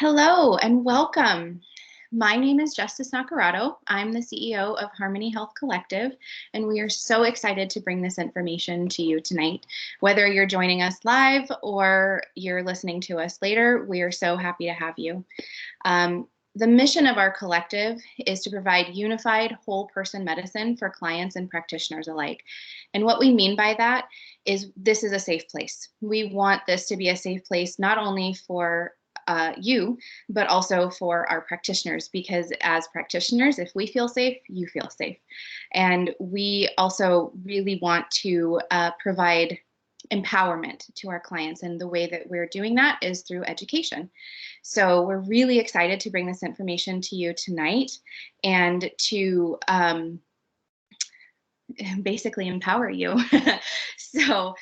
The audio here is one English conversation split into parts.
Hello and welcome. My name is Justice Nacarado. I'm the CEO of Harmony Health Collective, and we are so excited to bring this information to you tonight. Whether you're joining us live or you're listening to us later, we are so happy to have you. The mission of our collective is to provide unified whole person medicine for clients and practitioners alike. And what we mean by that is this is a safe place. We want this to be a safe place not only for you, but also for our practitioners, because as practitioners, if we feel safe, you feel safe. And we also really want to provide empowerment to our clients. And the way that we're doing that is through education. So we're really excited to bring this information to you tonight and to basically empower you. So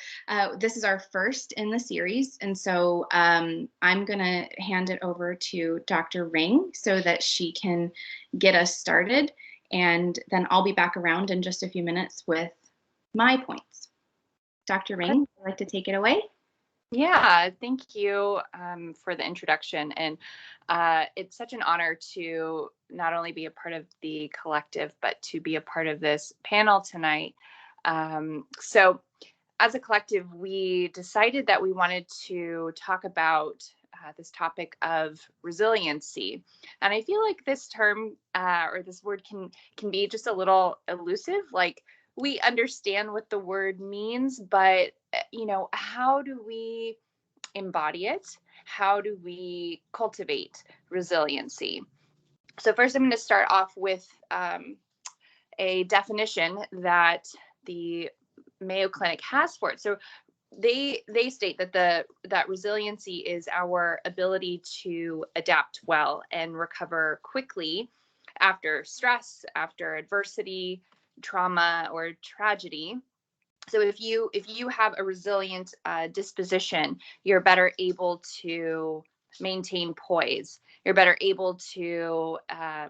this is our first in the series. And so I'm going to hand it over to Dr. Ring so that she can get us started. And then I'll be back around in just a few minutes with my points. Dr. Ring, would you like to take it away? Yeah, thank you for the introduction. And it's such an honor to not only be a part of the collective, but to be a part of this panel tonight. So as a collective, we decided that we wanted to talk about this topic of resiliency. And I feel like this term or this word can be just a little elusive. Like, we understand what the word means, but how do we embody it? How do we cultivate resiliency? So first, I'm going to start off with a definition that the Mayo Clinic has for it. So they state that resiliency is our ability to adapt well and recover quickly after stress, after adversity, trauma, or tragedy. So if you have a resilient disposition, you're better able to maintain poise. You're better able to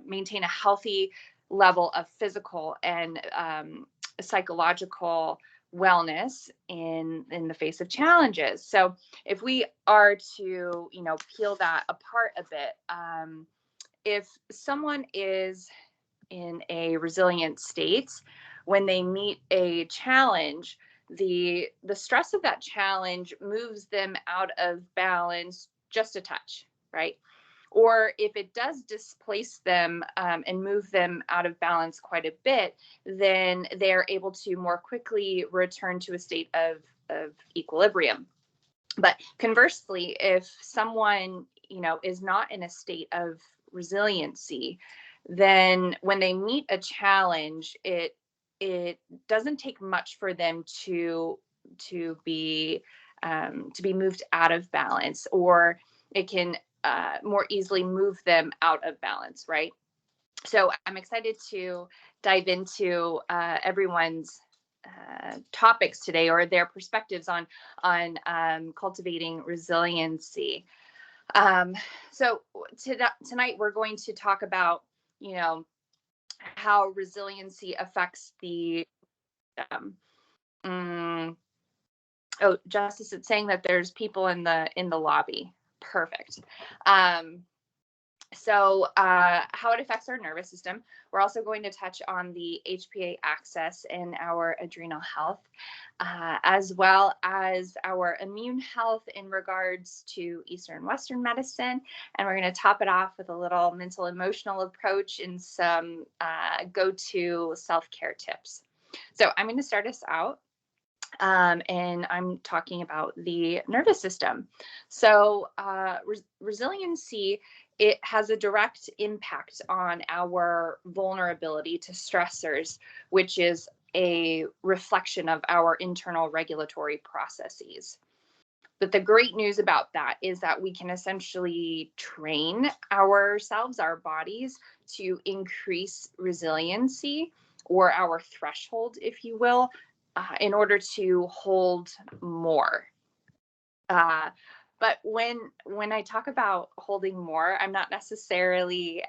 maintain a healthy level of physical and psychological wellness in the face of challenges. So if we are to peel that apart a bit, if someone is in a resilient state, when they meet a challenge, the stress of that challenge moves them out of balance just a touch, right? Or if it does displace them and move them out of balance quite a bit, then they're able to more quickly return to a state of equilibrium. But conversely, if someone is not in a state of resiliency, then when they meet a challenge, it doesn't take much for them to be moved out of balance, or it can more easily move them out of balance, right? So I'm excited to dive into everyone's topics today, or their perspectives on cultivating resiliency. So tonight we're going to talk about how resiliency affects the Justice is saying that there's people in the lobby. Perfect. So how it affects our nervous system. We're also going to touch on the HPA axis in our adrenal health, as well as our immune health in regards to Eastern and Western medicine. And we're going to top it off with a little mental emotional approach and some go-to self-care tips. So I'm going to start us out. And I'm talking about the nervous system. So resiliency, it has a direct impact on our vulnerability to stressors, which is a reflection of our internal regulatory processes. But the great news about that is that we can essentially train ourselves, our bodies, to increase resiliency, or our threshold, if you will, in order to hold more. But when I talk about holding more, I'm not necessarily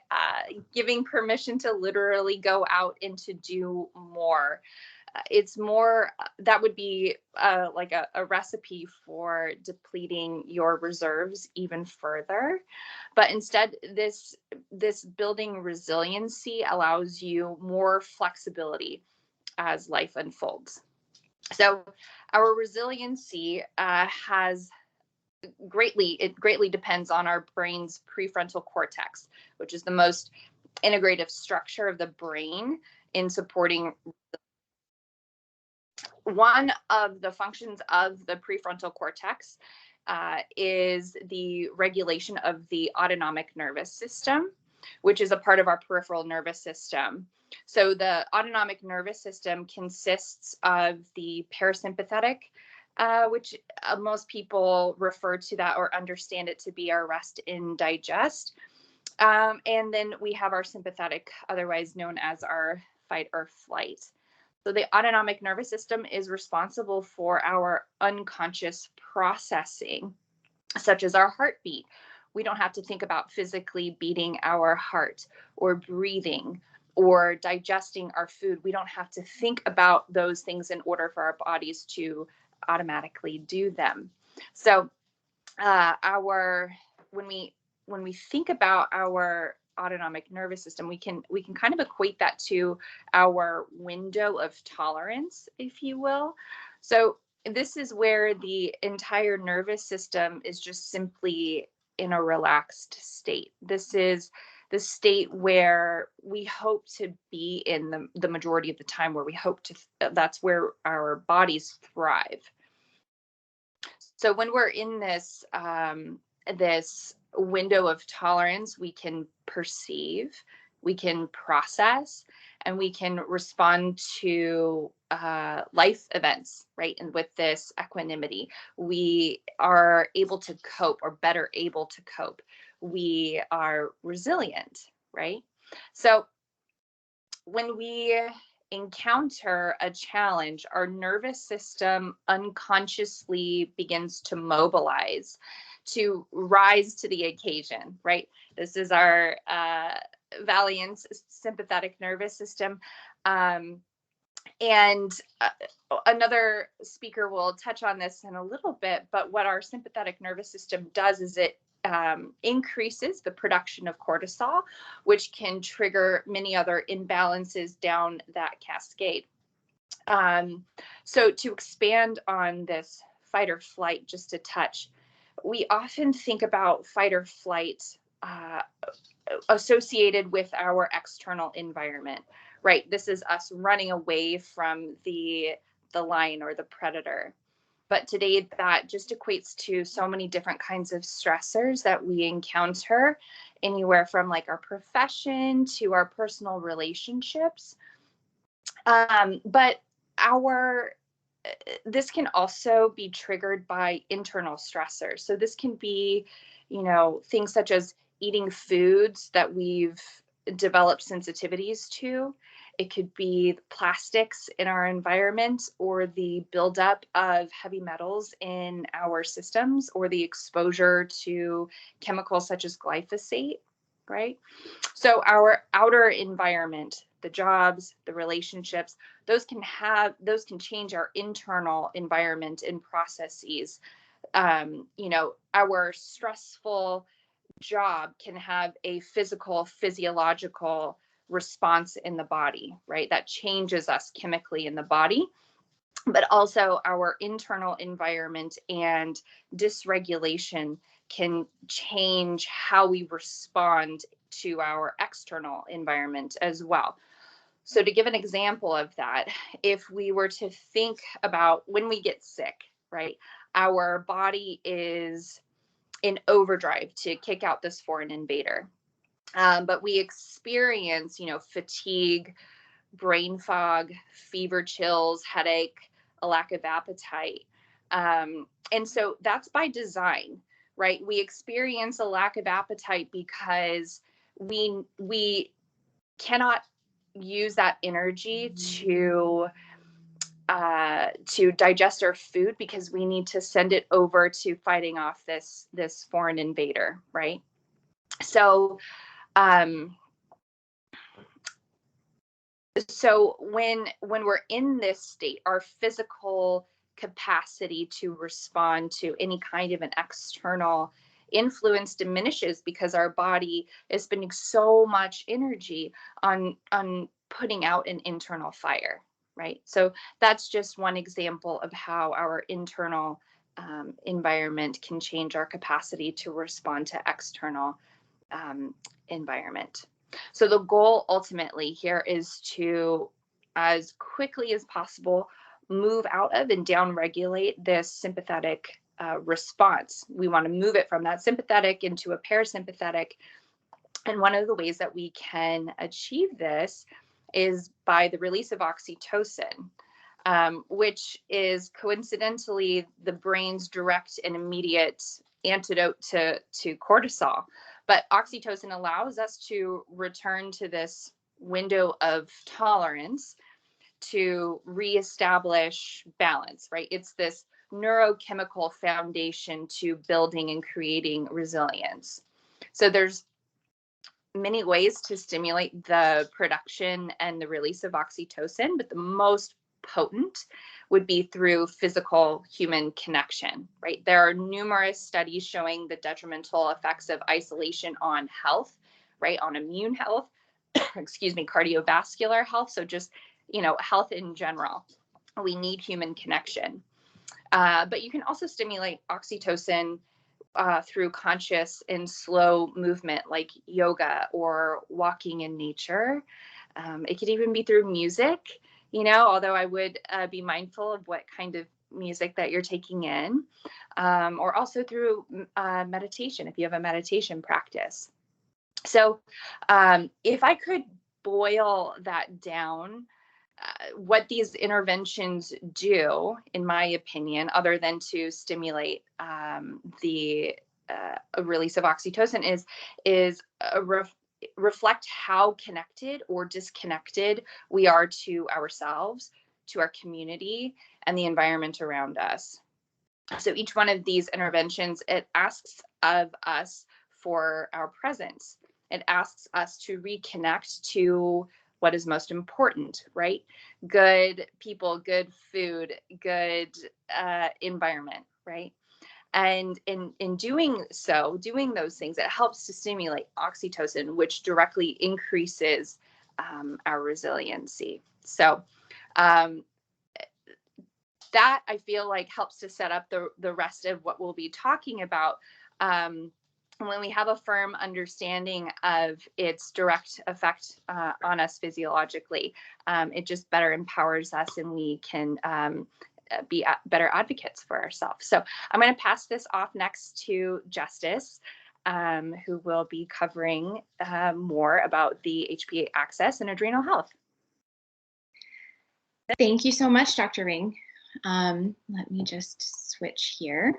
giving permission to literally go out and to do more. it's more, that would be like a recipe for depleting your reserves even further. But instead, this building resiliency allows you more flexibility as life unfolds. So our resiliency has it greatly depends on our brain's prefrontal cortex, which is the most integrative structure of the brain in supporting. One of the functions of the prefrontal cortex is the regulation of the autonomic nervous system, which is a part of our peripheral nervous system. So the autonomic nervous system consists of the parasympathetic, which most people refer to that or understand it to be our rest and digest. And then we have our sympathetic, otherwise known as our fight or flight. So the autonomic nervous system is responsible for our unconscious processing, such as our heartbeat. We don't have to think about physically beating our heart or breathing or digesting our food. We don't have to think about those things in order for our bodies to automatically do them. So when we think about our autonomic nervous system, we can kind of equate that to our window of tolerance, if you will. So this is where the entire nervous system is just simply in a relaxed state. This is the state where we hope to be in the majority of the time, where we hope to, that's where our bodies thrive. So when we're in this this window of tolerance, we can perceive, we can process, and we can respond to life events, right? And with this equanimity, we are able to cope, or better able to cope. We are resilient, right? So when we encounter a challenge, our nervous system unconsciously begins to mobilize, to rise to the occasion, right? This is our valiant sympathetic nervous system. And another speaker will touch on this in a little bit, but what our sympathetic nervous system does is it increases the production of cortisol, which can trigger many other imbalances down that cascade. So to expand on this fight or flight just a touch, we often think about fight or flight associated with our external environment, right? This is us running away from the lion or the predator. But today that just equates to so many different kinds of stressors that we encounter, anywhere from like our profession to our personal relationships. But this can also be triggered by internal stressors. So this can be, things such as eating foods that we've developed sensitivities to. It could be plastics in our environment, or the buildup of heavy metals in our systems, or the exposure to chemicals such as glyphosate, right? So our outer environment, the jobs, the relationships, those can change our internal environment and processes. Our stressful job can have a physiological response in the body, right? That changes us chemically in the body, but also our internal environment and dysregulation can change how we respond to our external environment as well. So to give an example of that, if we were to think about when we get sick, right? Our body is in overdrive to kick out this foreign invader. But we experience, fatigue, brain fog, fever, chills, headache, a lack of appetite. And so that's by design, right? We experience a lack of appetite because we cannot use that energy to digest our food, because we need to send it over to fighting off this foreign invader, right? So So when we're in this state, our physical capacity to respond to any kind of an external influence diminishes because our body is spending so much energy on putting out an internal fire, right? So that's just one example of how our internal environment can change our capacity to respond to external environment. So the goal ultimately here is to, as quickly as possible, move out of and down regulate this sympathetic response. We want to move it from that sympathetic into a parasympathetic. And one of the ways that we can achieve this is by the release of oxytocin, which is coincidentally the brain's direct and immediate antidote to cortisol. But oxytocin allows us to return to this window of tolerance to reestablish balance, right? It's this neurochemical foundation to building and creating resilience. So there's many ways to stimulate the production and the release of oxytocin, but the most potent would be through physical human connection, right? There are numerous studies showing the detrimental effects of isolation on health, right? On immune health, excuse me, cardiovascular health. So just, health in general. We need human connection. But you can also stimulate oxytocin through conscious and slow movement like yoga or walking in nature. It could even be through music, although I would be mindful of what kind of music that you're taking in, or also through meditation if you have a meditation practice. So if I could boil that down, what these interventions do, in my opinion, other than to stimulate the release of oxytocin, is reflect how connected or disconnected we are to ourselves, to our community, and the environment around us. So each one of these interventions, it asks of us for our presence. It asks us to reconnect to what is most important, right? Good people, good food, good environment, right? And in doing so, doing those things, it helps to stimulate oxytocin, which directly increases our resiliency. So that I feel like helps to set up the rest of what we'll be talking about. When we have a firm understanding of its direct effect on us physiologically, it just better empowers us and we can be better advocates for ourselves. So I'm going to pass this off next to Justice, who will be covering more about the HPA axis and adrenal health. Thank you so much, Dr. Ring. Let me just switch here.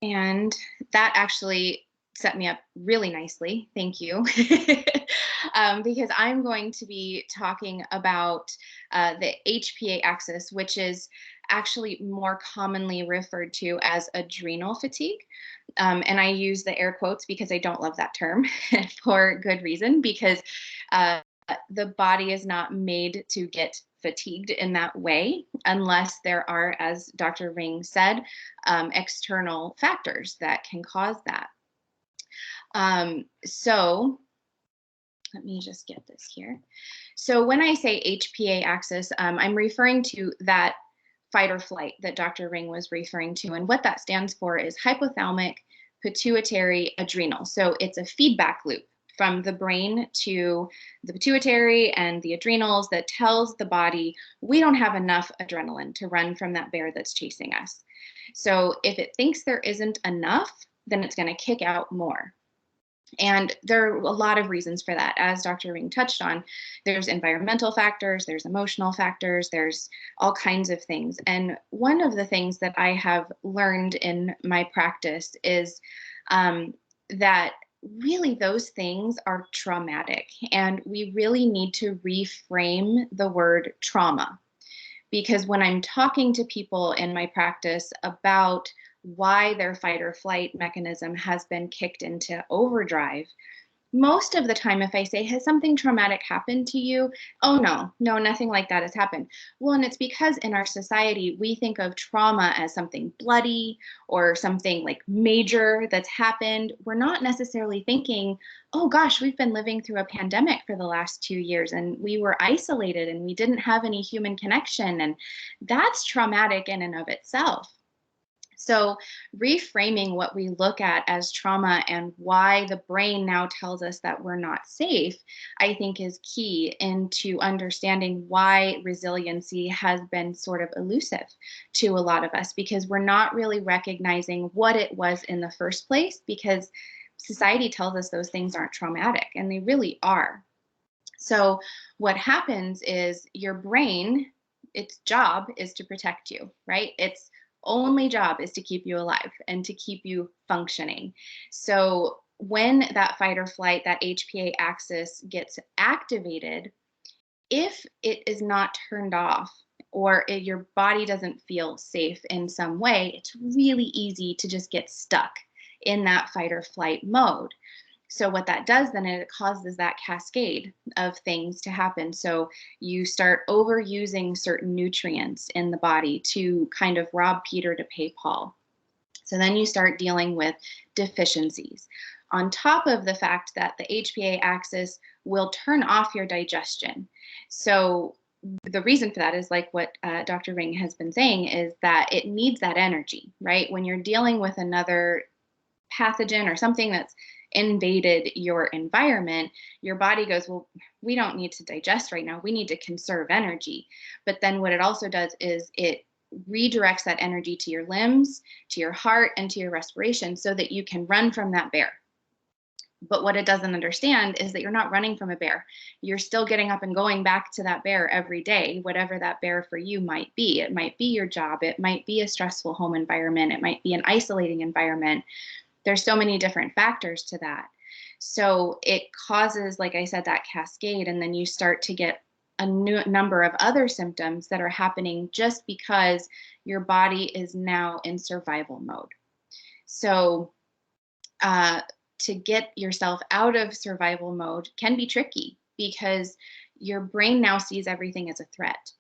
And that actually set me up really nicely. Thank you. Because I'm going to be talking about the HPA axis, which is actually more commonly referred to as adrenal fatigue. And I use the air quotes because I don't love that term for good reason, because the body is not made to get fatigued in that way unless there are, as Dr. Ring said, external factors that can cause that. So let me just get this here. So when I say HPA axis, I'm referring to that fight or flight that Dr. Ring was referring to. And what that stands for is hypothalamic, pituitary, adrenal. So it's a feedback loop from the brain to the pituitary and the adrenals that tells the body we don't have enough adrenaline to run from that bear that's chasing us. So if it thinks there isn't enough, then it's going to kick out more. And there are a lot of reasons for that. As Dr. Ring touched on, there's environmental factors, there's emotional factors, there's all kinds of things. And one of the things that I have learned in my practice is that really those things are traumatic. And we really need to reframe the word trauma. Because when I'm talking to people in my practice about why their fight or flight mechanism has been kicked into overdrive, most of the time, if I say, has something traumatic happened to you? Oh, no, nothing like that has happened. Well, and it's because in our society, we think of trauma as something bloody or something like major that's happened. We're not necessarily thinking, oh gosh, we've been living through a pandemic for the last 2 years and we were isolated and we didn't have any human connection. And that's traumatic in and of itself. So, reframing what we look at as trauma and why the brain now tells us that we're not safe, I think is key into understanding why resiliency has been sort of elusive to a lot of us because we're not really recognizing what it was in the first place because society tells us those things aren't traumatic and they really are. So, what happens is your brain, its job is to protect you, right? Its only job is to keep you alive and to keep you functioning. So, when that fight or flight, that HPA axis gets activated, if it is not turned off or your body doesn't feel safe in some way, it's really easy to just get stuck in that fight or flight mode. So what that does then is it causes that cascade of things to happen. So you start overusing certain nutrients in the body to kind of rob Peter to pay Paul. So then you start dealing with deficiencies. On top of the fact that the HPA axis will turn off your digestion. So the reason for that is like what Dr. Ring has been saying is that it needs that energy, right? When you're dealing with another pathogen or something that's invaded your environment, your body goes, well, we don't need to digest right now. We need to conserve energy. But then what it also does is it redirects that energy to your limbs, to your heart, and to your respiration so that you can run from that bear. But what it doesn't understand is that you're not running from a bear. You're still getting up and going back to that bear every day, whatever that bear for you might be. It might be your job. It might be a stressful home environment. It might be an isolating environment. There's so many different factors to that. So it causes, like I said, that cascade, and then you start to get a new number of other symptoms that are happening just because your body is now in survival mode. So to get yourself out of survival mode can be tricky because your brain now sees everything as a threat.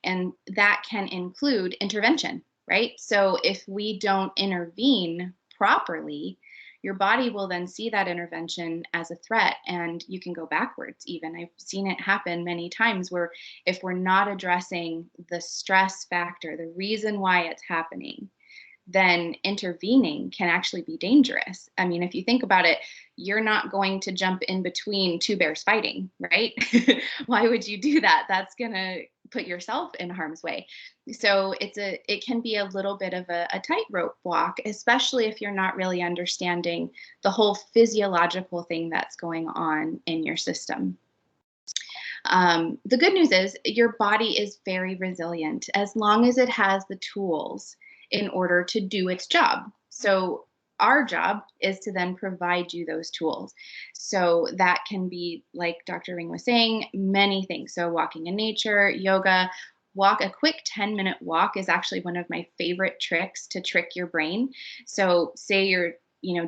And that can include intervention, right? So if we don't intervene properly, your body will then see that intervention as a threat and you can go backwards even. I've seen it happen many times where if we're not addressing the stress factor, the reason why it's happening, then intervening can actually be dangerous. I mean, if you think about it, you're not going to jump in between two bears fighting, right? Why would you do that? That's going to put yourself in harm's way. So it can be a little bit of a tightrope walk, especially if you're not really understanding the whole physiological thing that's going on in your system. The good news is your body is very resilient as long as it has the tools in order to do its job. So our job is to then provide you those tools. So that can be, like Dr. Ring was saying, many things. So walking in nature, yoga, a quick 10-minute walk is actually one of my favorite tricks to trick your brain. So say you're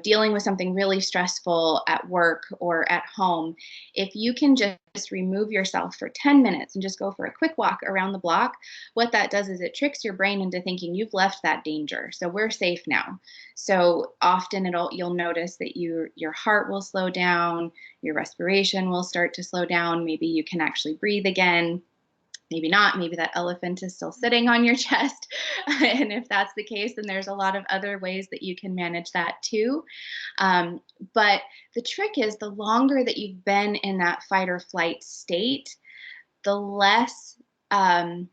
dealing with something really stressful at work or at home, if you can just remove yourself for 10 minutes and just go for a quick walk around the block, what that does is it tricks your brain into thinking you've left that danger. So we're safe now. So often you'll notice that your heart will slow down, your respiration will start to slow down, maybe you can actually breathe again. Maybe not. Maybe that elephant is still sitting on your chest. And if that's the case, then there's a lot of other ways that you can manage that too. But the trick is the longer that you've been in that fight or flight state, the less, I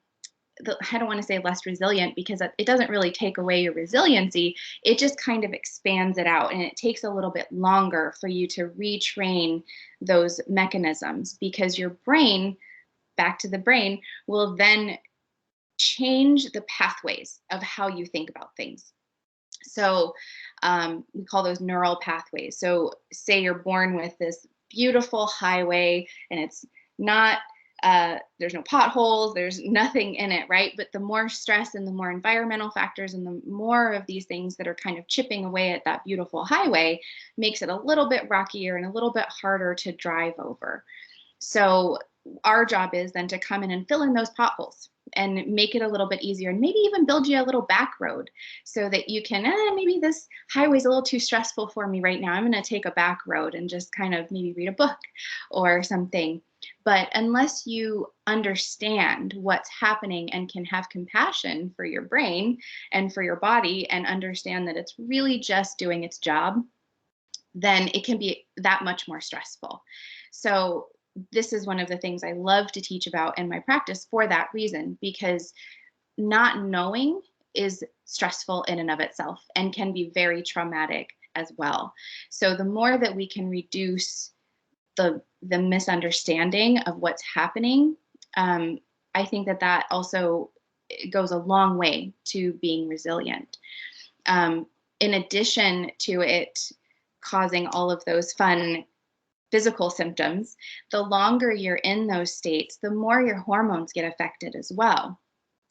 don't want to say less resilient because it doesn't really take away your resiliency. It just kind of expands it out. And it takes a little bit longer for you to retrain those mechanisms because your brain, back to the brain, will then change the pathways of how you think about things. So we call those neural pathways. So say you're born with this beautiful highway and it's not there's no potholes, there's nothing in it, right? But the more stress and the more environmental factors and the more of these things that are kind of chipping away at that beautiful highway makes it a little bit rockier and a little bit harder to drive over. So our job is then to come in and fill in those potholes and make it a little bit easier, and maybe even build you a little back road so that you can, maybe this highway's a little too stressful for me right now. I'm going to take a back road and just kind of maybe read a book or something. But unless you understand what's happening and can have compassion for your brain and for your body and understand that it's really just doing its job, then it can be that much more stressful. So this is one of the things I love to teach about in my practice for that reason, because not knowing is stressful in and of itself and can be very traumatic as well. So the more that we can reduce the misunderstanding of what's happening, I think that also goes a long way to being resilient. In addition to it causing all of those fun physical symptoms, the longer you're in those states, the more your hormones get affected as well.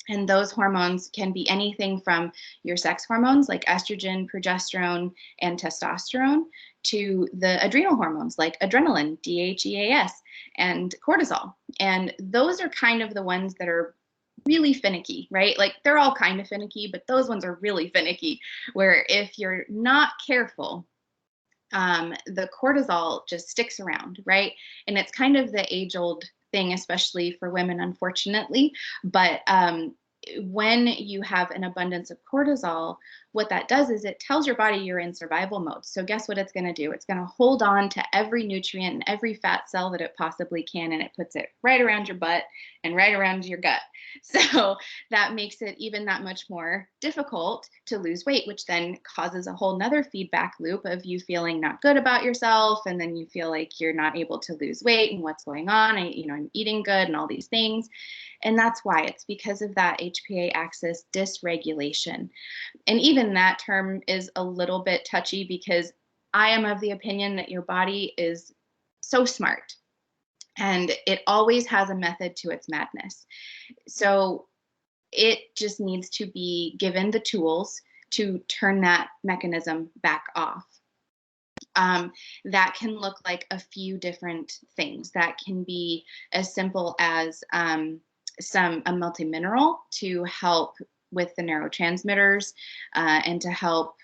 And those hormones can be anything from your sex hormones like estrogen, progesterone, and testosterone to the adrenal hormones like adrenaline, DHEAS, and cortisol. And those are kind of the ones that are really finicky, right? Like they're all kind of finicky, but those ones are really finicky, where if you're not careful, the cortisol just sticks around, right? And it's kind of the age-old thing, especially for women, unfortunately. But when you have an abundance of cortisol, what that does is it tells your body you're in survival mode. So guess what it's going to do? It's going to hold on to every nutrient and every fat cell that it possibly can, and it puts it right around your butt and right around your gut. So that makes it even that much more difficult to lose weight, which then causes a whole nother feedback loop of you feeling not good about yourself. And then you feel like you're not able to lose weight and what's going on. I'm eating good and all these things. And that's why it's because of that HPA axis dysregulation. And even that term is a little bit touchy because I am of the opinion that your body is so smart and it always has a method to its madness. So it just needs to be given the tools to turn that mechanism back off. That can look like a few different things. That can be as simple as a multimineral to help with the neurotransmitters and to help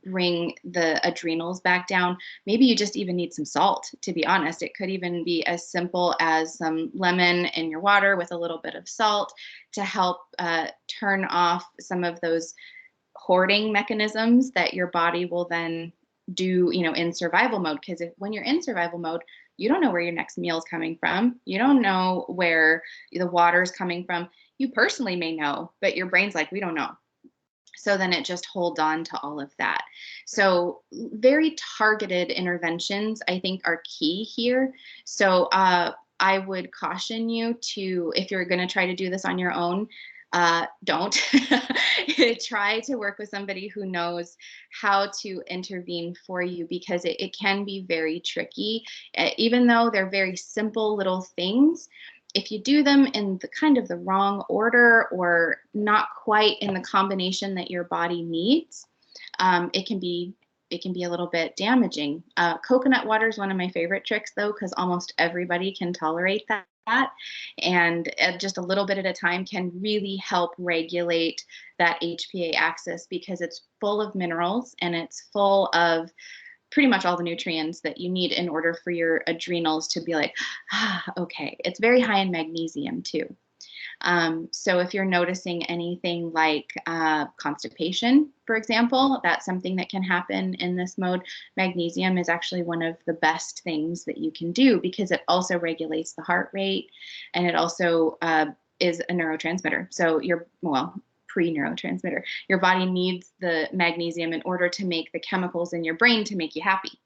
bring the adrenals back down. Maybe you just even need some salt, to be honest. It could even be as simple as some lemon in your water with a little bit of salt to help turn off some of those hoarding mechanisms that your body will then do, in survival mode. Because when you're in survival mode, you don't know where your next meal is coming from. You don't know where the water is coming from. You personally may know, but your brain's like, we don't know. So then it just holds on to all of that. So very targeted interventions, I think, are key here. So I would caution you to, if you're going to try to do this on your own, don't. Try to work with somebody who knows how to intervene for you, because it can be very tricky. Even though they're very simple little things, if you do them in the kind of the wrong order or not quite in the combination that your body needs, it can be a little bit damaging. Coconut water is one of my favorite tricks, though, because almost everybody can tolerate that. And just a little bit at a time can really help regulate that HPA axis, because it's full of minerals and it's full of pretty much all the nutrients that you need in order for your adrenals to be like, okay. It's very high in magnesium too. So if you're noticing anything like constipation, for example, that's something that can happen in this mode. Magnesium is actually one of the best things that you can do, because it also regulates the heart rate, and it also is a neurotransmitter. So pre-neurotransmitter. Your body needs the magnesium in order to make the chemicals in your brain to make you happy.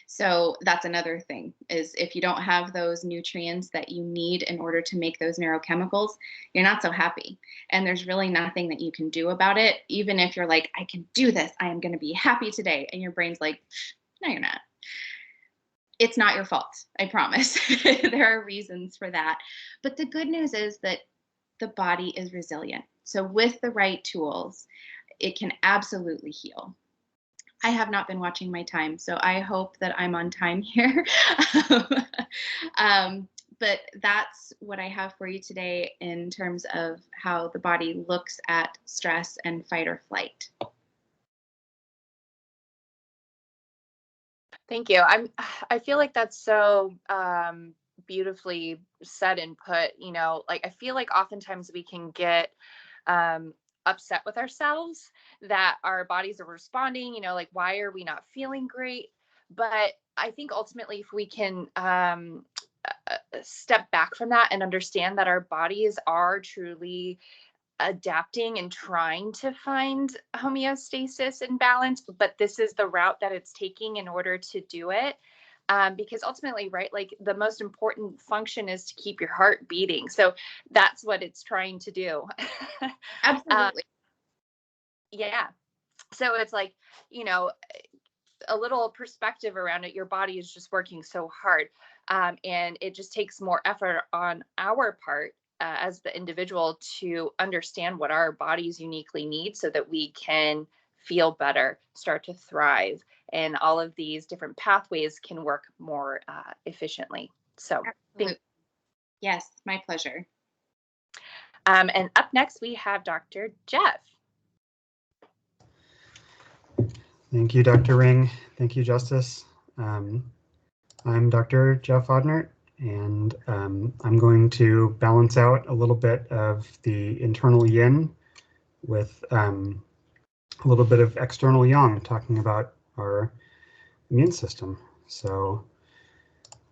So that's another thing, is if you don't have those nutrients that you need in order to make those neurochemicals, you're not so happy. And there's really nothing that you can do about it. Even if you're like, I can do this, I am going to be happy today. And your brain's like, no, you're not. it's not your fault, I promise. There are reasons for that. But the good news is that the body is resilient. So with the right tools, it can absolutely heal. I have not been watching my time, so I hope that I'm on time here. But that's what I have for you today in terms of how the body looks at stress and fight or flight. Thank you. I feel like that's so beautifully said and put, like I feel like oftentimes we can get upset with ourselves that our bodies are responding, like why are we not feeling great? But I think ultimately if we can step back from that and understand that our bodies are truly adapting and trying to find homeostasis and balance, but this is the route that it's taking in order to do it. Because ultimately, right, like the most important function is to keep your heart beating. So that's what it's trying to do. Absolutely. Yeah. So it's like, a little perspective around it. Your body is just working so hard. And it just takes more effort on our part as the individual to understand what our bodies uniquely need so that we can feel better, start to thrive, and all of these different pathways can work more efficiently. So, Yes, my pleasure. And up next, we have Dr. Jeff. Thank you, Dr. Ring. Thank you, Justice. I'm Dr. Jeff Odnert, and I'm going to balance out a little bit of the internal yin with a little bit of external yang, talking about our immune system. So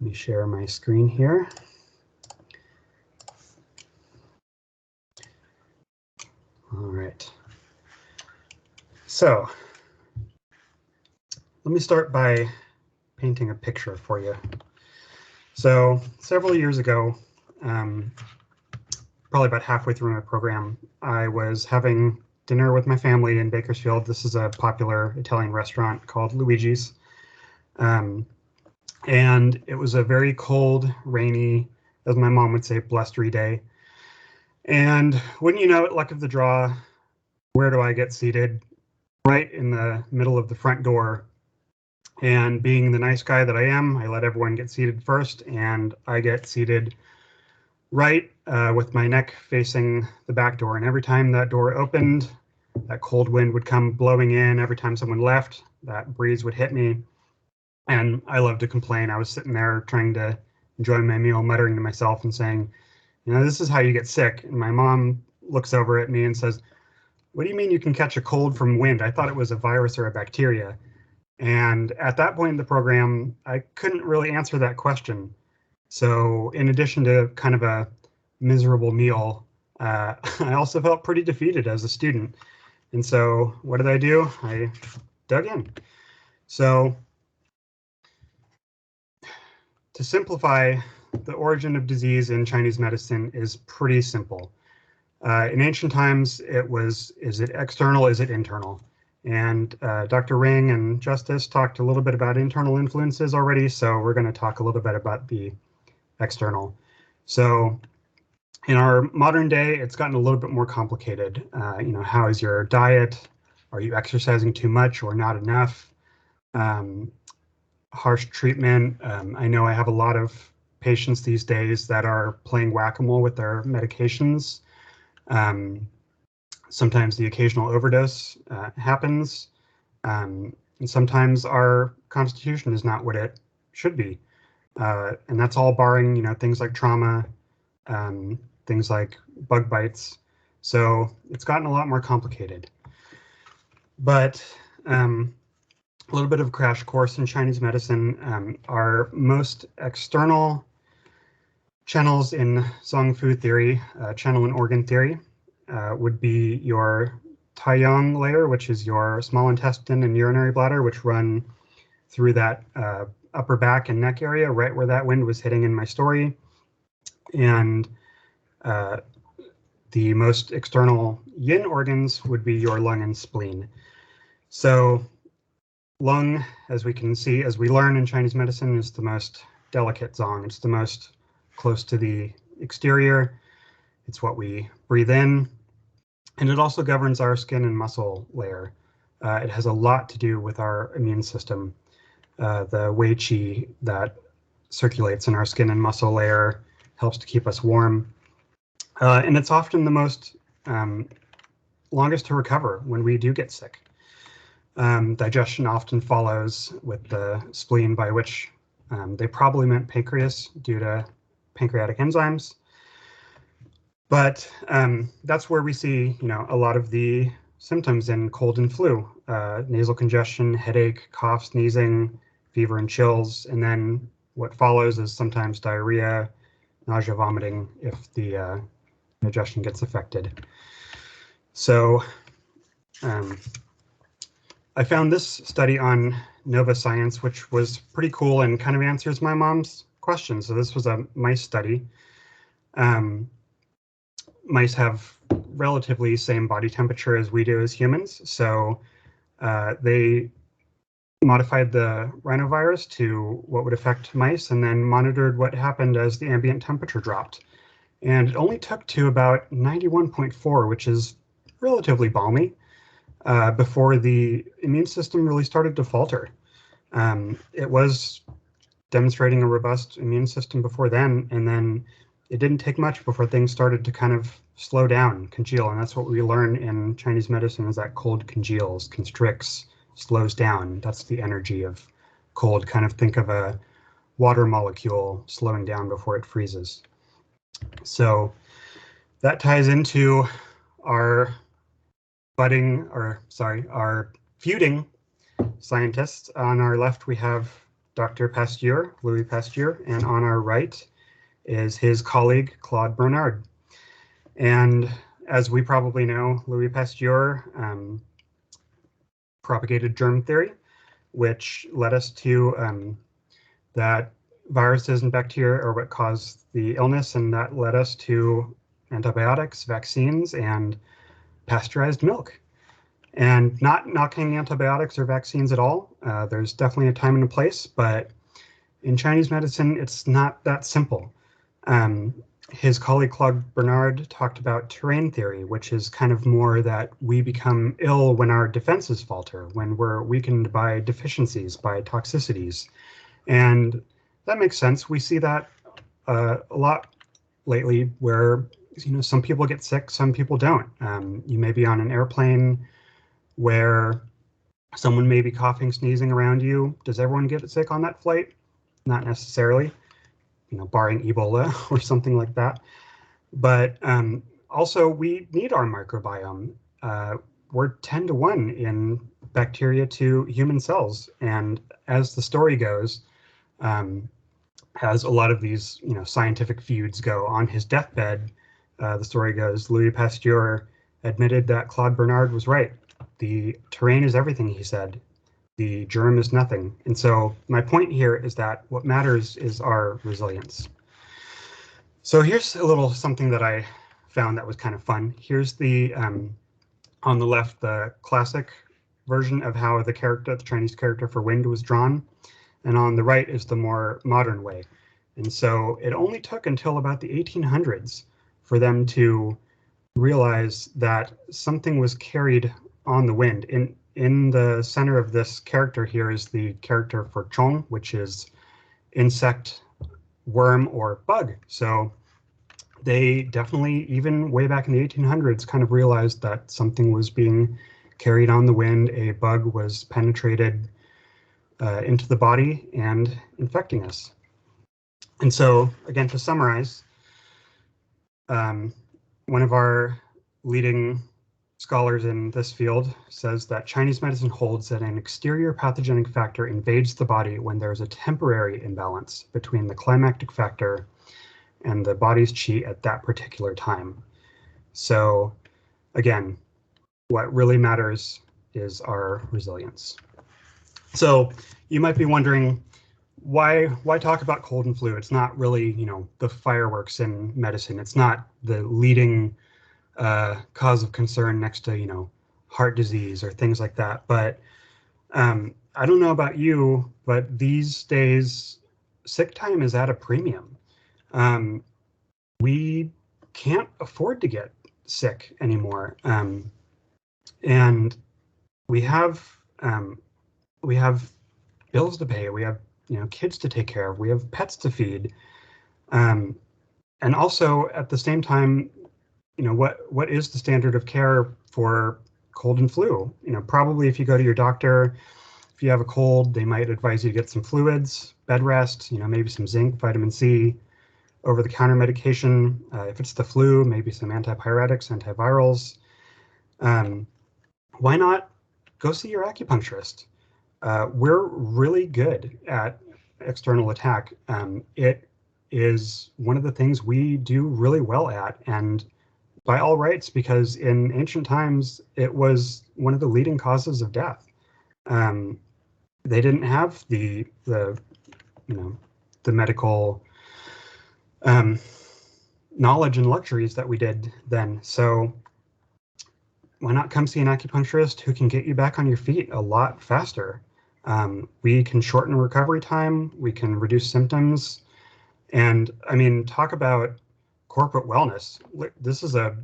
let me share my screen here. All right. So let me start by painting a picture for you. So several years ago, probably about halfway through my program, I was having dinner with my family in Bakersfield. This is a popular Italian restaurant called Luigi's. And it was a very cold, rainy, as my mom would say, blustery day. And wouldn't you know it, luck of the draw, where do I get seated? Right in the middle of the front door. And being the nice guy that I am, I let everyone get seated first, and I get seated right with my neck facing the back door. And every time that door opened, that cold wind would come blowing in. Every time someone left, that breeze would hit me. And I love to complain. I was sitting there trying to enjoy my meal, muttering to myself and saying, this is how you get sick. And my mom looks over at me and says, "What do you mean you can catch a cold from wind? I thought it was a virus or a bacteria." And at that point in the program, I couldn't really answer that question. So in addition to kind of a miserable meal, I also felt pretty defeated as a student. And so what did I do? I dug in. So to simplify, the origin of disease in Chinese medicine is pretty simple. In ancient times, it was, is it external, is it internal? And Dr. Ring and Justice talked a little bit about internal influences already, so we're going to talk a little bit about the external. So in our modern day, it's gotten a little bit more complicated. How is your diet? Are you exercising too much or not enough? Harsh treatment. I know I have a lot of patients these days that are playing whack-a-mole with their medications. Sometimes the occasional overdose happens, and sometimes our constitution is not what it should be. And that's all barring, things like trauma, things like bug bites. So it's gotten a lot more complicated. But a little bit of a crash course in Chinese medicine. Our most external channels in Zong Fu theory, channel and organ theory, would be your Taiyang layer, which is your small intestine and urinary bladder, which run through that upper back and neck area, right where that wind was hitting in my story. And the most external yin organs would be your lung and spleen. So lung, as we can see, as we learn in Chinese medicine, is the most delicate zone. It's the most close to the exterior. It's what we breathe in, and it also governs our skin and muscle layer. It has a lot to do with our immune system. The Wei Qi that circulates in our skin and muscle layer helps to keep us warm. And it's often the most longest to recover when we do get sick. Digestion often follows with the spleen, by which they probably meant pancreas due to pancreatic enzymes. But that's where we see, a lot of the symptoms in cold and flu: nasal congestion, headache, cough, sneezing, fever, and chills. And then what follows is sometimes diarrhea, nausea, vomiting if the digestion gets affected. So I found this study on Nova Science, which was pretty cool and kind of answers my mom's question. So this was a mice study. Mice have relatively same body temperature as we do as humans. So they modified the rhinovirus to what would affect mice and then monitored what happened as the ambient temperature dropped. And it only took to about 91.4, which is relatively balmy, before the immune system really started to falter. It was demonstrating a robust immune system before then, and then it didn't take much before things started to kind of slow down, congeal, and that's what we learn in Chinese medicine, is that cold congeals, constricts, slows down. That's the energy of cold. Kind of think of a water molecule slowing down before it freezes. So that ties into our our feuding scientists. On our left, we have Dr. Pasteur, Louis Pasteur, and on our right is his colleague, Claude Bernard. And as we probably know, Louis Pasteur propagated germ theory, which led us to that viruses and bacteria are what cause the illness, and that led us to antibiotics, vaccines, and pasteurized milk. And not knocking antibiotics or vaccines at all. There's definitely a time and a place, but in Chinese medicine, it's not that simple. His colleague Claude Bernard talked about terrain theory, which is kind of more that we become ill when our defenses falter, when we're weakened by deficiencies, by toxicities. And that makes sense. We see that a lot lately where, some people get sick, some people don't. You may be on an airplane where someone may be coughing, sneezing around you. Does everyone get sick on that flight? Not necessarily, barring Ebola or something like that. But also we need our microbiome. We're 10 to 1 in bacteria to human cells. And as the story goes, as a lot of these scientific feuds go, on his deathbed, the story goes, Louis Pasteur admitted that Claude Bernard was right. The terrain is everything, he said. The germ is nothing. And so my point here is that what matters is our resilience. So here's a little something that I found that was kind of fun. Here's the, on the left, the classic version of how the Chinese character for wind was drawn. And on the right is the more modern way. And so it only took until about the 1800s for them to realize that something was carried on the wind. In the center of this character here is the character for chong, which is insect, worm, or bug. So they definitely, even way back in the 1800s, kind of realized that something was being carried on the wind. A bug was penetrated into the body and infecting us. And so, again, to summarize, one of our leading scholars in this field says that Chinese medicine holds that an exterior pathogenic factor invades the body when there is a temporary imbalance between the climactic factor and the body's qi at that particular time. So again, what really matters is our resilience. So you might be wondering, why talk about cold and flu? It's not really, the fireworks in medicine. It's not the leading cause of concern next to, heart disease or things like that. But I don't know about you, but these days, sick time is at a premium. We can't afford to get sick anymore, and we have bills to pay. We have kids to take care of. We have pets to feed, and also at the same time, what is the standard of care for cold and flu? Probably if you go to your doctor, if you have a cold, they might advise you to get some fluids, bed rest, maybe some zinc, vitamin C, over-the-counter medication. If it's the flu, maybe some antipyretics, antivirals. Why not go see your acupuncturist? We're really good at external attack. It is one of the things we do really well at, and by all rights, because in ancient times, it was one of the leading causes of death. They didn't have the medical knowledge and luxuries that we did then. So why not come see an acupuncturist who can get you back on your feet a lot faster? We can shorten recovery time, we can reduce symptoms, and I mean, talk about corporate wellness. This is a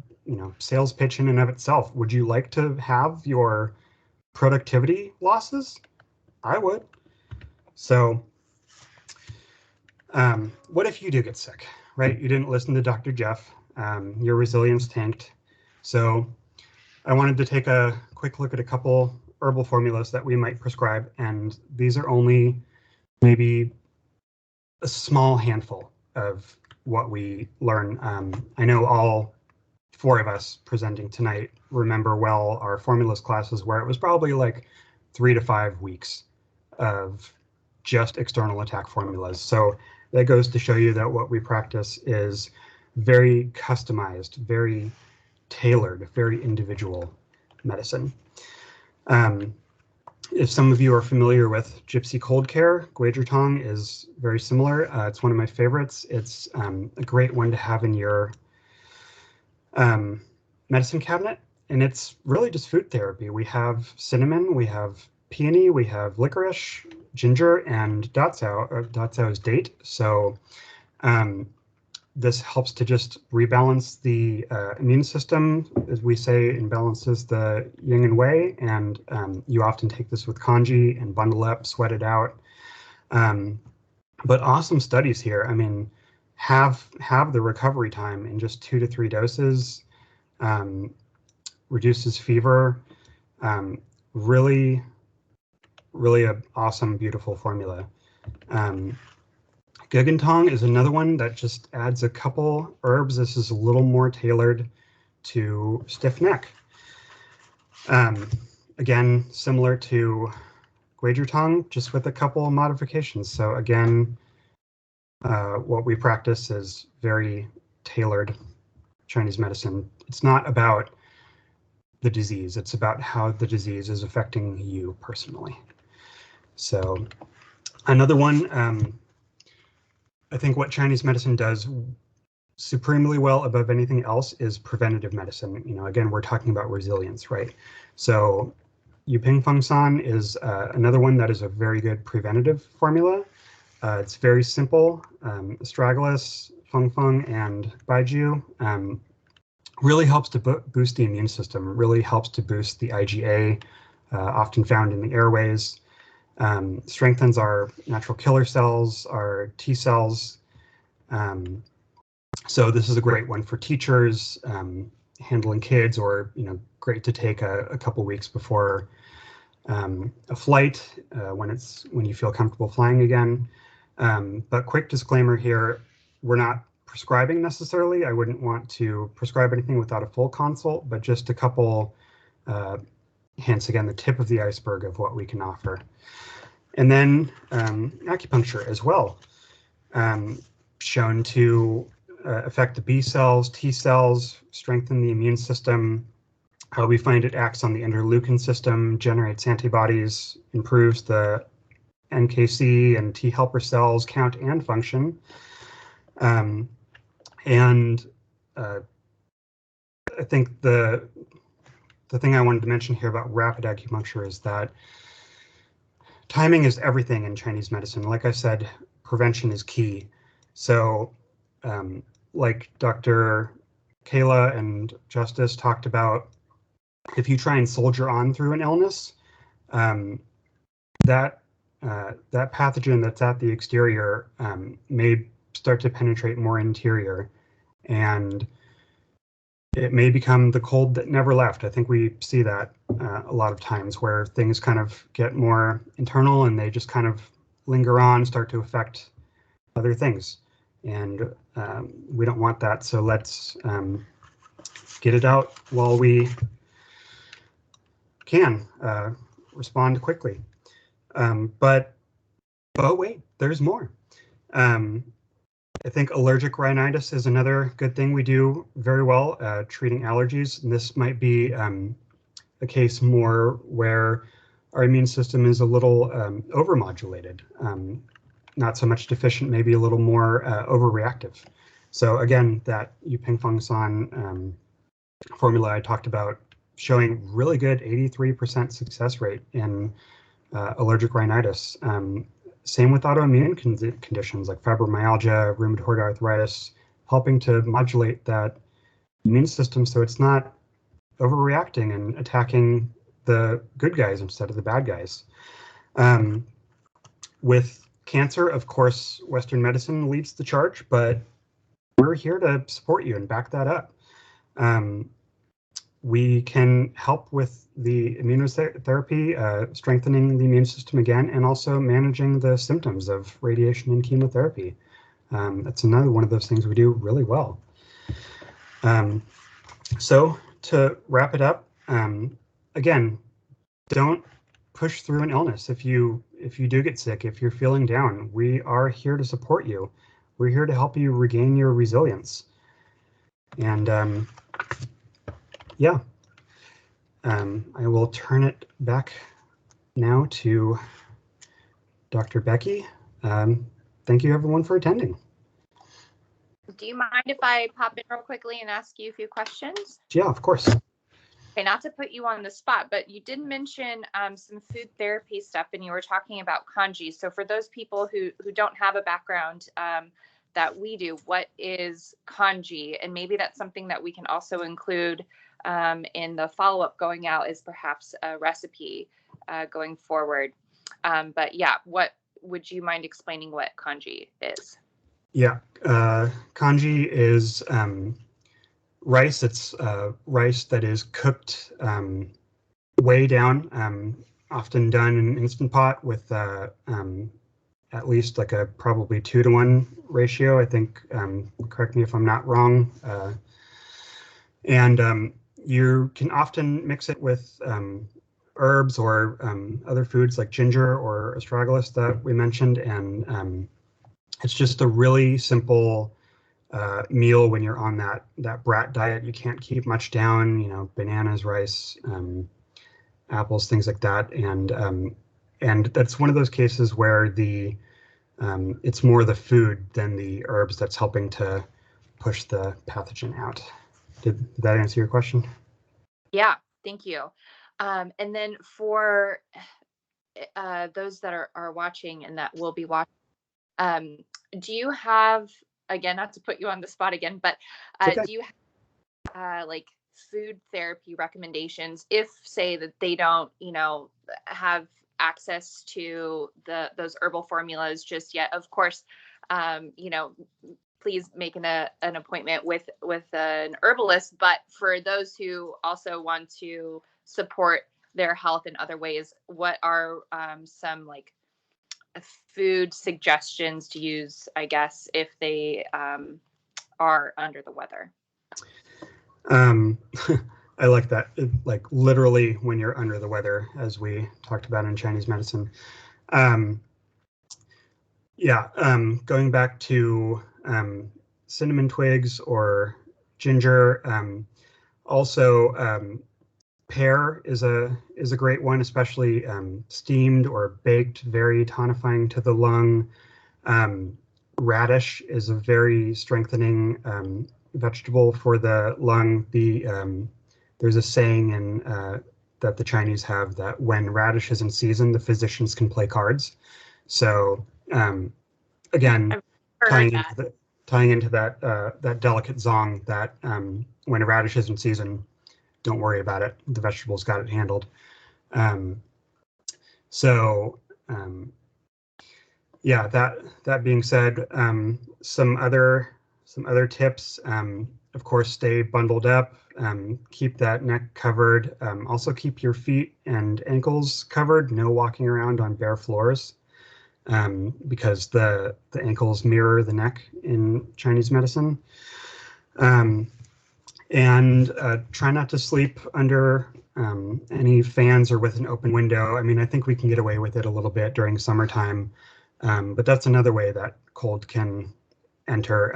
sales pitch in and of itself. Would you like to have your productivity losses? I would. So what if you do get sick, right? You didn't listen to Dr. Jeff, your resilience tanked. So I wanted to take a quick look at a couple herbal formulas that we might prescribe, and these are only maybe a small handful of what we learn. I know all four of us presenting tonight remember well our formulas classes where it was probably like 3 to 5 weeks of just external attack formulas. So that goes to show you that what we practice is very customized, very tailored, very individual medicine. If some of you are familiar with Gypsy Cold Care, Guizhitong is very similar. It's one of my favorites. It's a great one to have in your medicine cabinet, and it's really just food therapy. We have cinnamon, we have peony, we have licorice, ginger, and datsao. Datsao is date. So this helps to just rebalance the immune system. As we say, it balances the yin and wei, and you often take this with kanji and bundle up, sweat it out. But awesome studies here. I mean, have the recovery time in just 2 to 3 doses, reduces fever, really an awesome, beautiful formula. Gugentong is another one that just adds a couple herbs. This is a little more tailored to stiff neck. Again, similar to Guizhitong, just with a couple of modifications. So again, what we practice is very tailored Chinese medicine. It's not about the disease, it's about how the disease is affecting you personally. So another one, I think what Chinese medicine does supremely well above anything else is preventative medicine. Again, we're talking about resilience, right? So Yuping Feng San is another one that is a very good preventative formula. It's very simple. Astragalus, Feng Feng, and Baiju really helps to boost the immune system, really helps to boost the IgA, often found in the airways. Strengthens our natural killer cells, our T cells. So this is a great one for teachers, handling kids, or great to take a couple weeks before a flight when you feel comfortable flying again. But quick disclaimer here, we're not prescribing necessarily. I wouldn't want to prescribe anything without a full consult, but just a couple hints, again, the tip of the iceberg of what we can offer. And then acupuncture as well, shown to affect the B cells, T cells, strengthen the immune system. We find it acts on the interleukin system, generates antibodies, improves the NKC and T helper cells count and function. And I think the thing I wanted to mention here about rapid acupuncture is that timing is everything in Chinese medicine. Like I said, prevention is key. So like Dr. Kayla and Justice talked about, if you try and soldier on through an illness, that pathogen that's at the exterior may start to penetrate more interior, and it may become the cold that never left. I think we see that a lot of times, where things kind of get more internal and they just kind of linger on, start to affect other things. And we don't want that. So let's get it out while we can, respond quickly. But wait, there's more. I think allergic rhinitis is another good thing we do very well, treating allergies. And this might be a case more where our immune system is a little overmodulated, not so much deficient, maybe a little more overreactive. So again, that Yuping Feng San formula I talked about, showing really good 83% success rate in allergic rhinitis. Same with autoimmune conditions like fibromyalgia, rheumatoid arthritis, helping to modulate that immune system so it's not overreacting and attacking the good guys instead of the bad guys. With cancer, of course, Western medicine leads the charge, but we're here to support you and back that up. We can help with the immunotherapy, strengthening the immune system again, and also managing the symptoms of radiation and chemotherapy. That's another one of those things we do really well. So to wrap it up, again, don't push through an illness. If you do get sick, if you're feeling down, we are here to support you. We're here to help you regain your resilience. And yeah, I will turn it back now to Dr. Becky. Thank you everyone for attending. Do you mind if I pop in real quickly and ask you a few questions? Yeah, of course. Okay, not to put you on the spot, but you did mention some food therapy stuff, and you were talking about kanji. So for those people who don't have a background that we do, what is kanji? And maybe that's something that we can also include in the follow-up going out, is perhaps a recipe going forward. But yeah, what would you mind explaining what kanji is? Yeah, kanji is rice. It's rice that is cooked way down, often done in an Instant Pot with at least like a probably 2-to-1 ratio. I think, correct me if I'm not wrong. And you can often mix it with herbs or other foods like ginger or astragalus that we mentioned. And it's just a really simple meal when you're on that brat diet. You can't keep much down, you know, bananas, rice, apples, things like that. And that's one of those cases where the it's more the food than the herbs that's helping to push the pathogen out. Did that answer your question? Yeah, thank you. And then for those that are watching and that will be watching, do you have, again, not to put you on the spot again, but Okay. do you have like food therapy recommendations if, say, that they don't, you know, have access to those herbal formulas just yet? Of course, you know, please make an appointment with an herbalist. But for those who also want to support their health in other ways, what are some like food suggestions to use, I guess, if they are under the weather? I like that. Like literally when you're under the weather, as we talked about in Chinese medicine. Going back to cinnamon twigs or ginger. Also, pear is a great one, especially steamed or baked, very tonifying to the lung. Radish is a very strengthening vegetable for the lung. There's a saying in that the Chinese have, that when radish is in season, the physicians can play cards. So again, tying into that that delicate zong that when a radish is in season, don't worry about it. The vegetables got it handled. Yeah, that being said, some other tips. Of course, stay bundled up. Keep that neck covered. Also keep your feet and ankles covered. No walking around on bare floors, because the ankles mirror the neck in Chinese medicine. And try not to sleep under any fans or with an open window. I mean, I think we can get away with it a little bit during summertime, but that's another way that cold can enter.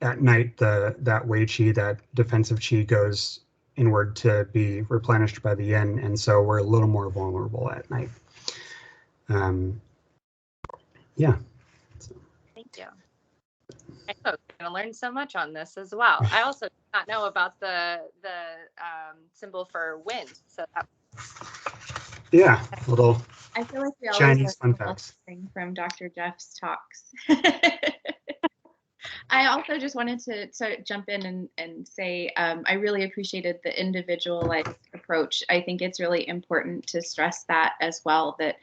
At night, that Wei Qi, that defensive Qi, goes inward to be replenished by the yin, and so we're a little more vulnerable at night. Yeah. Thank you. I know we're going to learn so much on this as well. I also did not know about the symbol for wind. So yeah, little I feel like we Chinese fun facts from Dr. Jeff's talks. I also just wanted to jump in and say I really appreciated the individualized approach. I think it's really important to stress that as well, that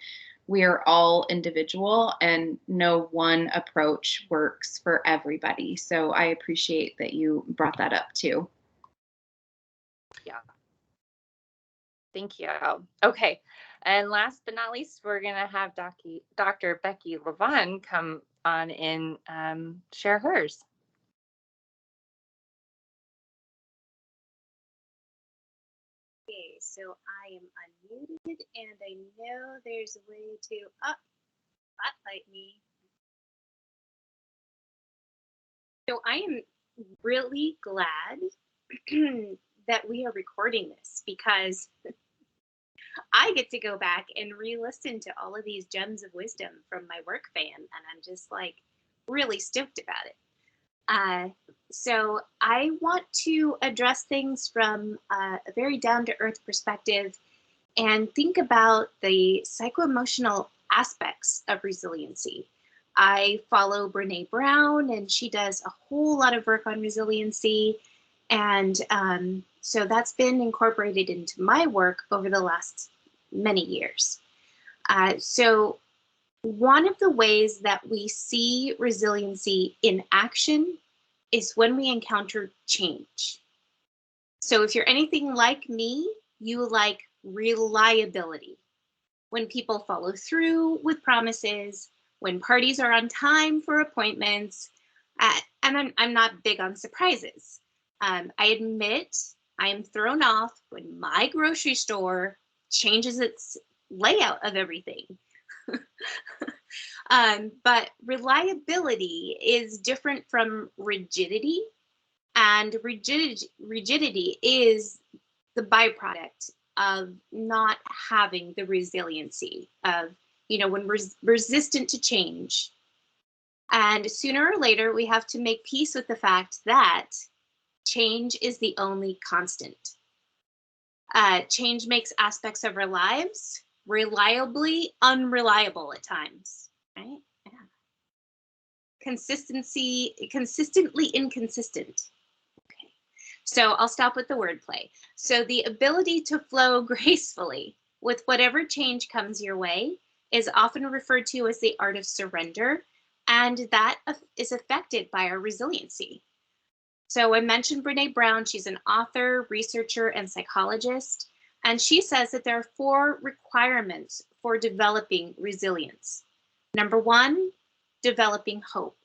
we are all individual and no one approach works for everybody. So I appreciate that you brought that up too. Yeah. Thank you. Okay. And last but not least, we're going to have Dr. Becky Levon come on and share hers. Okay, so I am unmuted and I know there's a way to spotlight me. So I am really glad that we are recording this, because I get to go back and re-listen to all of these gems of wisdom from my work fan, and I'm just like really stoked about it. So I want to address things from a very down-to-earth perspective and think about the psycho-emotional aspects of resiliency. I follow Brene Brown, and she does a whole lot of work on resiliency. And so that's been incorporated into my work over the last many years. So one of the ways that we see resiliency in action is when we encounter change. So if you're anything like me, you like reliability. When people follow through with promises, when parties are on time for appointments, and I'm not big on surprises. I admit I am thrown off when my grocery store changes its layout of everything. But reliability is different from rigidity, and rigidity is the byproduct of not having the resiliency of, when we're resistant to change. And sooner or later, we have to make peace with the fact that change is the only constant. Change makes aspects of our lives reliably unreliable at times, right? Yeah. Consistently inconsistent. Okay. So I'll stop with the wordplay. So the ability to flow gracefully with whatever change comes your way is often referred to as the art of surrender, and that is affected by our resiliency. So I mentioned Brene Brown. She's an author, researcher, and psychologist, and she says that there are 4 requirements for developing resilience. Number 1, developing hope.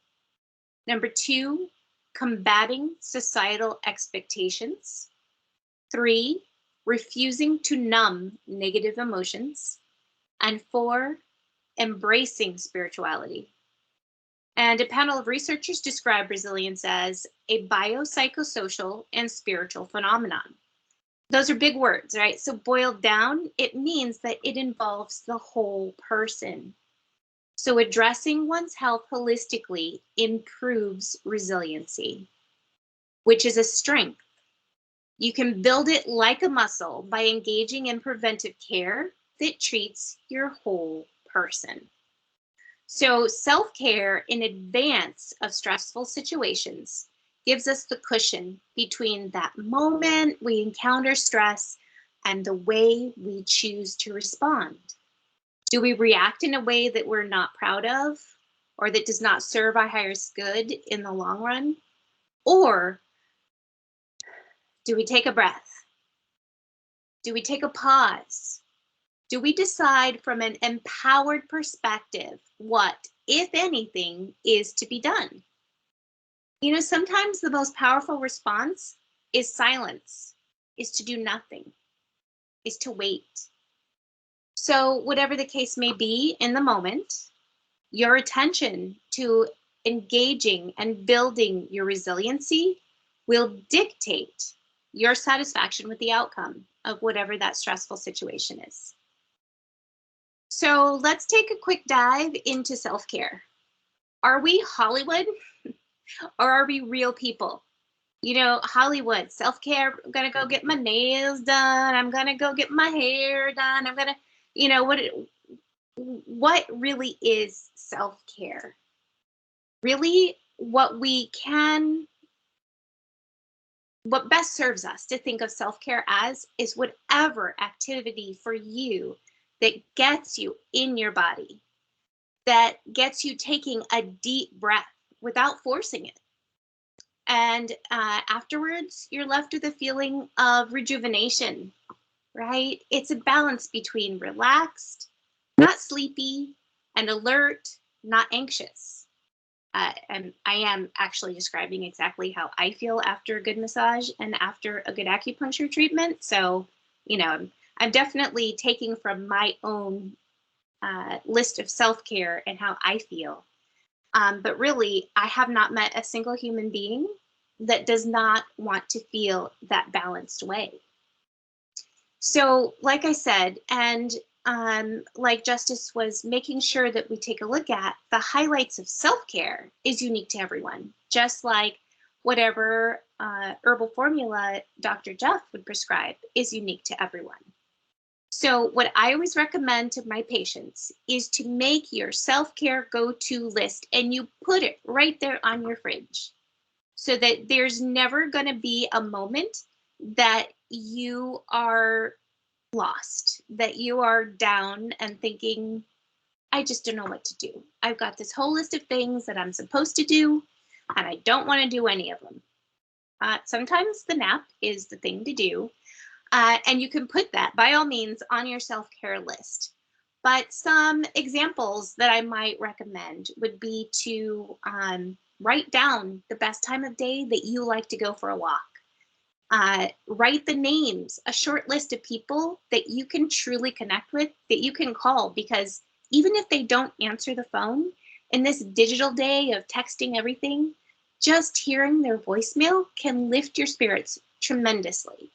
Number 2, combating societal expectations. 3, refusing to numb negative emotions. And 4, embracing spirituality. And a panel of researchers describe resilience as a biopsychosocial and spiritual phenomenon. Those are big words, right? So boiled down, it means that it involves the whole person. So addressing one's health holistically improves resiliency, which is a strength, You can build it like a muscle by engaging in preventive care that treats your whole person. So self-care in advance of stressful situations gives us the cushion between that moment we encounter stress and the way we choose to respond. Do we react in a way that we're not proud of or that does not serve our highest good in the long run? Or do we take a breath? Do we take a pause? Do we decide from an empowered perspective what, if anything, is to be done? You know, sometimes the most powerful response is silence, is to do nothing, is to wait. So whatever the case may be in the moment, your attention to engaging and building your resiliency will dictate your satisfaction with the outcome of whatever that stressful situation is. So let's take a quick dive into self-care. Are we Hollywood or are we real people? You know, Hollywood, self-care, I'm gonna go get my nails done, I'm gonna go get my hair done, I'm gonna, you know, what really is self-care? Really, what best serves us to think of self-care as is whatever activity for you that gets you in your body, that gets you taking a deep breath without forcing it. And afterwards, you're left with a feeling of rejuvenation, right? It's a balance between relaxed, not sleepy, and alert, not anxious. And I am actually describing exactly how I feel after a good massage and after a good acupuncture treatment. So, you know, I'm definitely taking from my own list of self-care and how I feel. But really, I have not met a single human being that does not want to feel that balanced way. So, like I said, and like Justice was making sure that we take a look at, the highlights of self-care is unique to everyone, just like whatever herbal formula Dr. Jeff would prescribe is unique to everyone. So what I always recommend to my patients is to make your self-care go-to list and you put it right there on your fridge so that there's never going to be a moment that you are lost, that you are down and thinking, I just don't know what to do. I've got this whole list of things that I'm supposed to do and I don't want to do any of them. Sometimes the nap is the thing to do. And you can put that, by all means, on your self-care list. But some examples that I might recommend would be to write down the best time of day that you like to go for a walk. Write the names, a short list of people that you can truly connect with, that you can call, because even if they don't answer the phone, in this digital day of texting everything, just hearing their voicemail can lift your spirits tremendously.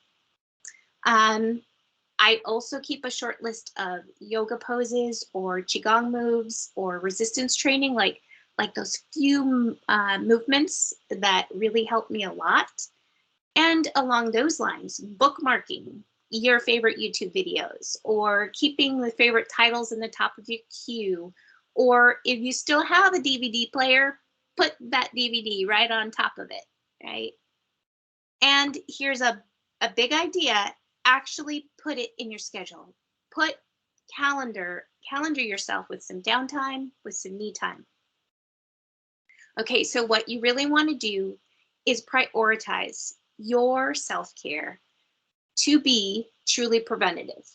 I also keep a short list of yoga poses or Qigong moves or resistance training, like those few movements that really help me a lot. And along those lines, bookmarking your favorite YouTube videos or keeping the favorite titles in the top of your queue. Or if you still have a DVD player, put that DVD right on top of it, right? And here's a big idea. Actually put it in your schedule. Calendar yourself with some downtime, with some me time. Okay, so what you really want to do is prioritize your self-care to be truly preventative.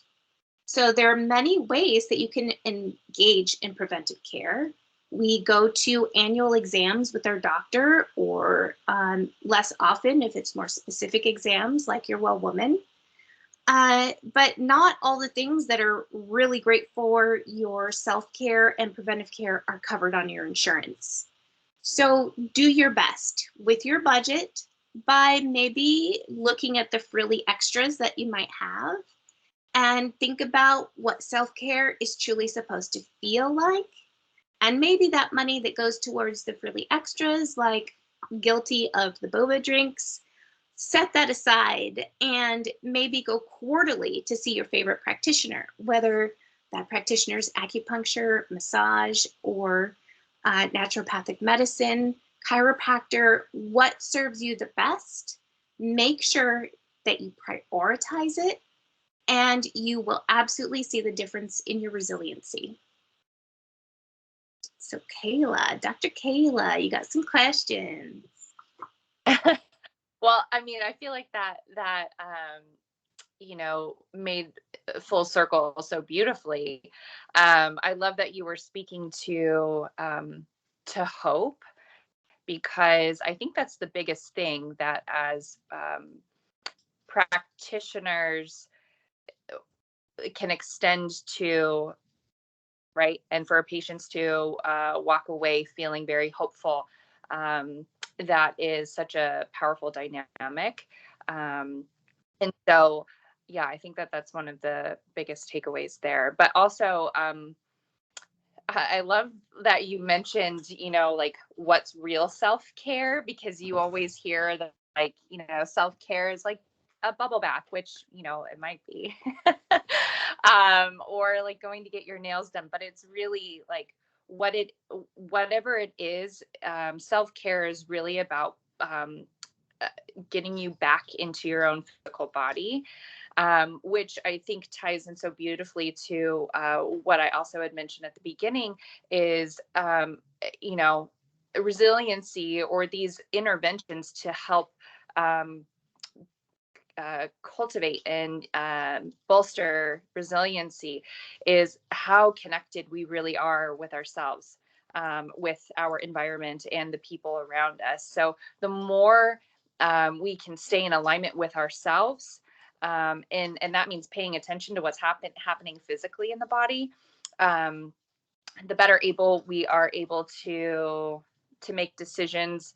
So there are many ways that you can engage in preventive care. We go to annual exams with our doctor, or less often if it's more specific exams like your well woman. But not all the things that are really great for your self-care and preventive care are covered on your insurance. So do your best with your budget by maybe looking at the frilly extras that you might have and think about what self-care is truly supposed to feel like. And maybe that money that goes towards the frilly extras, like guilty of the boba drinks, set that aside and maybe go quarterly to see your favorite practitioner, whether that practitioner's acupuncture, massage, or naturopathic medicine, chiropractor, what serves you the best. Make sure that you prioritize it, and you will absolutely see the difference in your resiliency. So Kayla, Dr. Kayla, you got some questions. Well, I mean, I feel like that made full circle so beautifully. I love that you were speaking to hope, because I think that's the biggest thing that as practitioners can extend to, right? And for patients to walk away feeling very hopeful. That is such a powerful dynamic. And so, yeah, I think that that's one of the biggest takeaways there. But also, I love that you mentioned, like what's real self-care, because you always hear that, like, self-care is like a bubble bath, which, it might be, or like going to get your nails done, but it's really like whatever it is, self-care is really about getting you back into your own physical body, which I think ties in so beautifully to what I also had mentioned at the beginning is, resiliency, or these interventions to help cultivate and bolster resiliency, is how connected we really are with ourselves, with our environment and the people around us. So the more we can stay in alignment with ourselves, and that means paying attention to what's happening physically in the body, the better we are able to make decisions,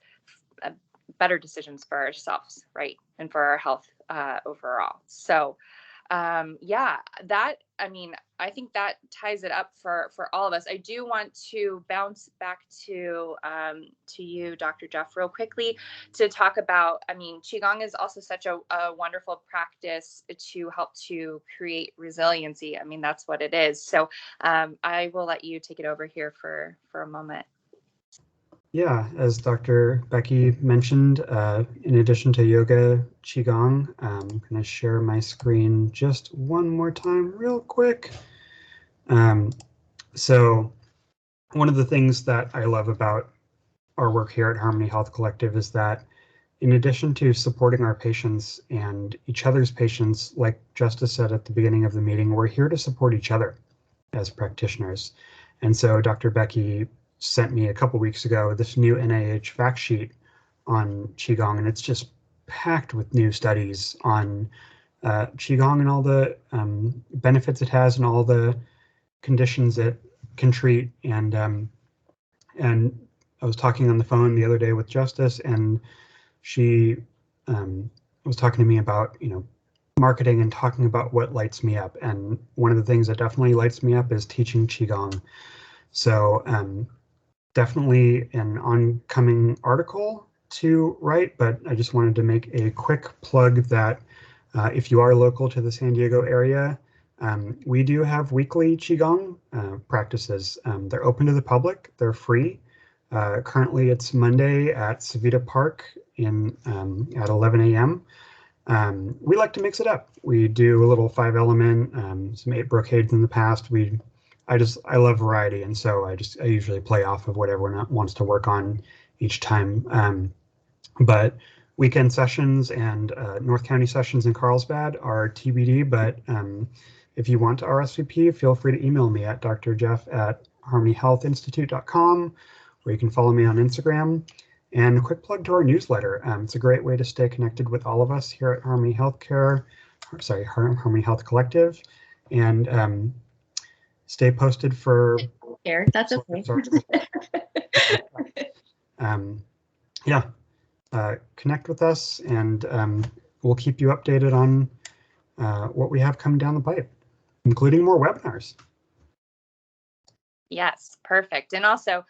better decisions for ourselves, right, and for our health overall. So I think that ties it up for all of us. I do want to bounce back to you, Dr. Jeff, real quickly, to talk about, Qigong is also such a wonderful practice to help to create resiliency. That's what it is. So I will let you take it over here for a moment. Yeah, as Dr. Becky mentioned, in addition to yoga, Qigong, I'm going to share my screen just one more time real quick. So one of the things that I love about our work here at Harmony Health Collective is that in addition to supporting our patients and each other's patients, like Justice said at the beginning of the meeting, we're here to support each other as practitioners. And so Dr. Becky sent me a couple weeks ago this new NIH fact sheet on Qigong, and it's just packed with new studies on Qigong and all the benefits it has and all the conditions it can treat. And I was talking on the phone the other day with Justice, and she was talking to me about, marketing and talking about what lights me up. And one of the things that definitely lights me up is teaching Qigong. So definitely an oncoming article to write, but I just wanted to make a quick plug that if you are local to the San Diego area, we do have weekly Qigong practices. They're open to the public, they're free. Currently it's Monday at Savita Park at 11 a.m. We like to mix it up. We do a little 5-element, some 8 brocades in the past. I love variety, and so I usually play off of what everyone wants to work on each time. But weekend sessions and North County sessions in Carlsbad are TBD, but if you want to RSVP, feel free to email me at drjeff@harmonyhealthinstitute.com, or you can follow me on Instagram. And a quick plug to our newsletter. It's a great way to stay connected with all of us here at Harmony Health Collective, and stay posted for. That's okay. Connect with us, and we'll keep you updated on what we have coming down the pipe, including more webinars. Yes, perfect. And also,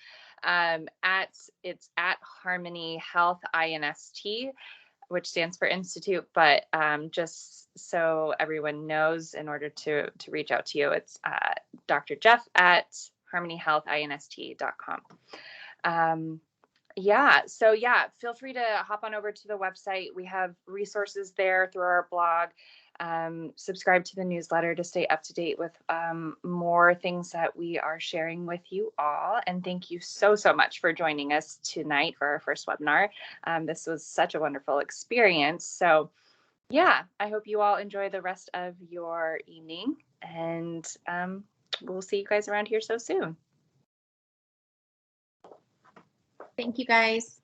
it's at Harmony Health INST. which stands for Institute, but just so everyone knows, in order to reach out to you, it's Dr. Jeff at harmonyhealthinst.com. So feel free to hop on over to the website. We have resources there through our blog. Subscribe to the newsletter to stay up to date with more things that we are sharing with you all. And thank you so much for joining us tonight for our first webinar. This was such a wonderful experience. So I hope you all enjoy the rest of your evening, and we'll see you guys around here so soon. Thank you, guys.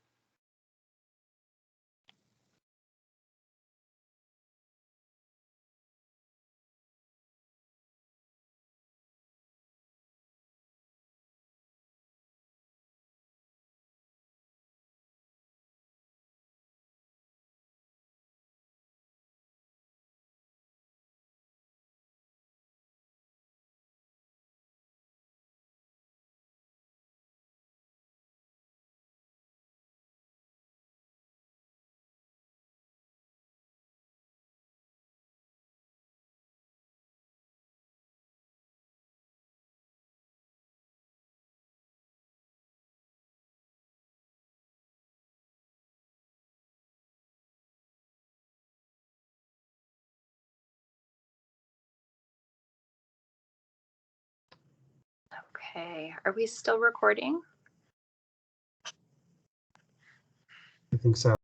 Okay, are we still recording? I think so.